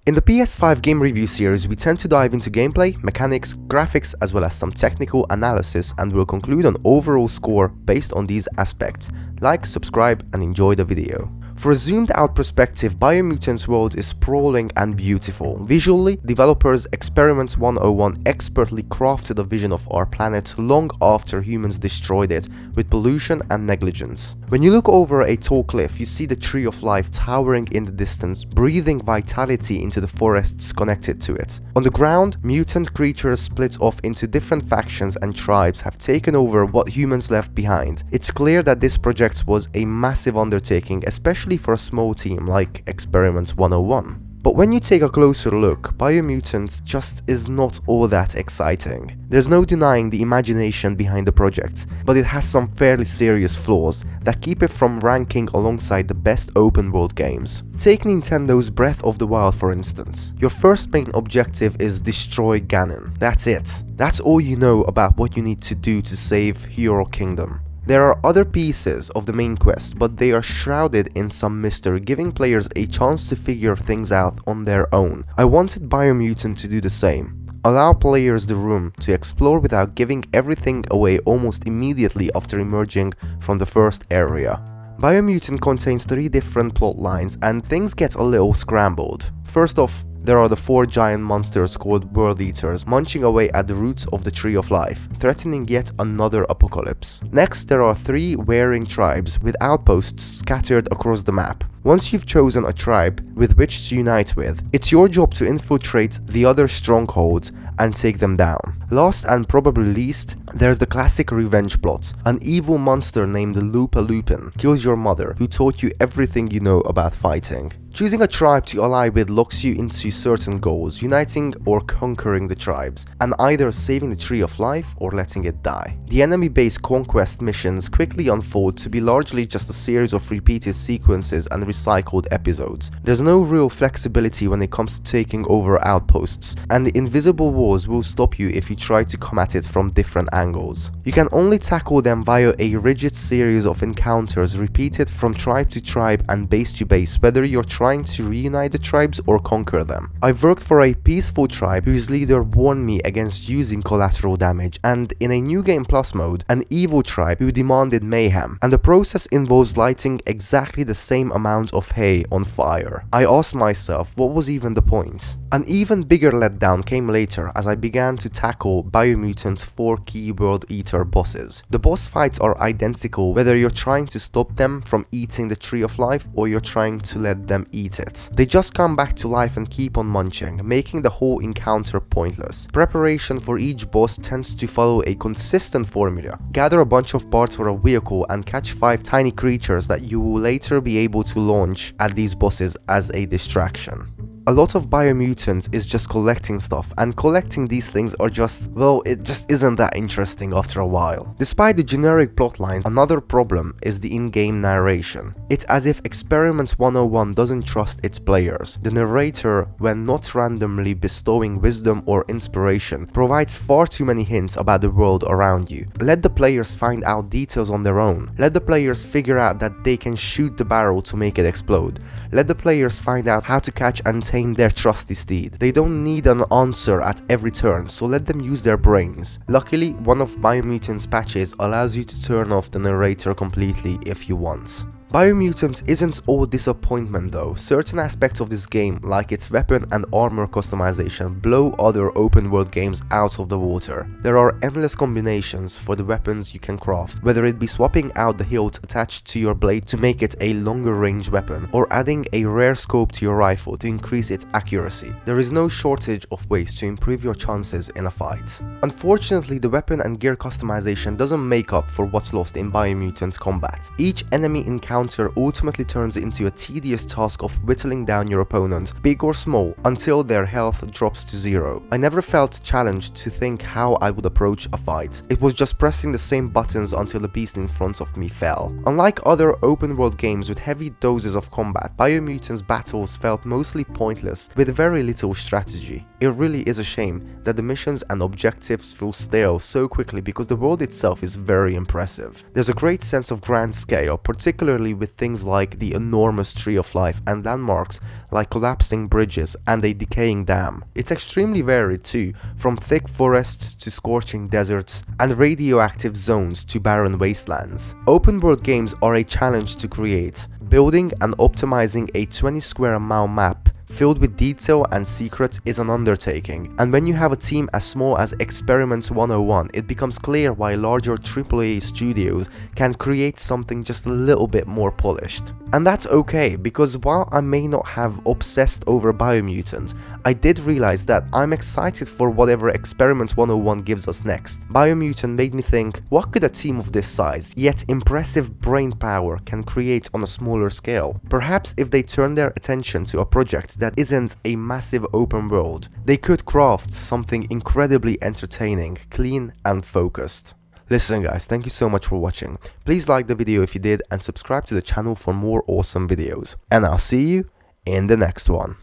In the PS5 game review series, we tend to dive into gameplay, mechanics, graphics, as well as some technical analysis, and we'll conclude an overall score based on these aspects. Like, subscribe, and enjoy the video. For a zoomed out perspective, Biomutant's world is sprawling and beautiful. Visually, developers Experiment 101 expertly crafted a vision of our planet long after humans destroyed it with pollution and negligence. When you look over a tall cliff, you see the Tree of Life towering in the distance, breathing vitality into the forests connected to it. On the ground, mutant creatures split off into different factions and tribes have taken over what humans left behind. It's clear that this project was a massive undertaking, especially for a small team like Experiment 101. But when you take a closer look, Biomutant just is not all that exciting. There's no denying the imagination behind the project, but it has some fairly serious flaws that keep it from ranking alongside the best open world games. Take Nintendo's Breath of the Wild for instance. Your first main objective is destroy Ganon. That's it. That's all you know about what you need to do to save Hero Kingdom. There are other pieces of the main quest, but they are shrouded in some mystery, giving players a chance to figure things out on their own. I wanted Biomutant to do the same. Allow players the room to explore without giving everything away almost immediately after emerging from the first area. Biomutant contains 3 different plot lines and things get a little scrambled. First off, there are the 4 giant monsters called World Eaters munching away at the roots of the Tree of Life, threatening yet another apocalypse. Next, there are 3 warring tribes with outposts scattered across the map. Once you've chosen a tribe with which to unite with, it's your job to infiltrate the other strongholds and take them down. Last and probably least, there's the classic revenge plot. An evil monster named Lupa Lupin kills your mother, who taught you everything you know about fighting. Choosing a tribe to ally with locks you into certain goals, uniting or conquering the tribes, and either saving the Tree of Life or letting it die. The enemy-based conquest missions quickly unfold to be largely just a series of repeated sequences and recycled episodes. There's no real flexibility when it comes to taking over outposts, and the invisible walls will stop you if you try to come at it from different angles. You can only tackle them via a rigid series of encounters repeated from tribe to tribe and base to base, whether you're trying to reunite the tribes or conquer them. I've worked for a peaceful tribe whose leader warned me against using collateral damage, and in a New Game Plus mode, an evil tribe who demanded mayhem, and the process involves lighting exactly the same amount of hay on fire. I asked myself, what was even the point? An even bigger letdown came later as I began to tackle Biomutant's 4 key World Eater bosses. The boss fights are identical whether you're trying to stop them from eating the Tree of Life or you're trying to let them eat it. They just come back to life and keep on munching, making the whole encounter pointless. Preparation for each boss tends to follow a consistent formula. Gather a bunch of parts for a vehicle and catch 5 tiny creatures that you will later be able to launch at these bosses as a distraction. A lot of Biomutant is just collecting stuff, and collecting these things are just, well, it just isn't that interesting after a while. Despite the generic plotlines, another problem is the in-game narration. It's as if Experiment 101 doesn't trust its players. The narrator, when not randomly bestowing wisdom or inspiration, provides far too many hints about the world around you. Let the players find out details on their own. Let the players figure out that they can shoot the barrel to make it explode. Let the players find out how to catch and tame their trusty steed. They don't need an answer at every turn, so let them use their brains. Luckily, one of Biomutant's patches allows you to turn off the narrator completely if you want. Biomutant isn't all disappointment though. Certain aspects of this game, like its weapon and armor customization, blow other open world games out of the water. There are endless combinations for the weapons you can craft, whether it be swapping out the hilt attached to your blade to make it a longer range weapon, or adding a rare scope to your rifle to increase its accuracy. There is no shortage of ways to improve your chances in a fight. Unfortunately, the weapon and gear customization doesn't make up for what's lost in Biomutant's combat. Each enemy encounter ultimately turns into a tedious task of whittling down your opponent, big or small, until their health drops to 0. I never felt challenged to think how I would approach a fight. It was just pressing the same buttons until the beast in front of me fell. Unlike other open world games with heavy doses of combat, Biomutant's battles felt mostly pointless with very little strategy. It really is a shame that the missions and objectives feel stale so quickly because the world itself is very impressive. There's a great sense of grand scale, particularly particularly with things like the enormous tree of life and landmarks like collapsing bridges and a decaying dam. It's extremely varied too, from thick forests to scorching deserts and radioactive zones to barren wastelands. Open world games are a challenge to create. Building and optimizing a 20 square mile map filled with detail and secrets is an undertaking, and when you have a team as small as Experiments 101, it becomes clear why larger AAA studios can create something just a little bit more polished. And that's okay, because while I may not have obsessed over Biomutant, I did realize that I'm excited for whatever Experiment 101 gives us next. Biomutant made me think, what could a team of this size, yet impressive brain power, can create on a smaller scale? Perhaps if they turn their attention to a project that isn't a massive open world, they could craft something incredibly entertaining, clean and focused. Listen guys, thank you so much for watching. Please like the video if you did and subscribe to the channel for more awesome videos. And I'll see you in the next one.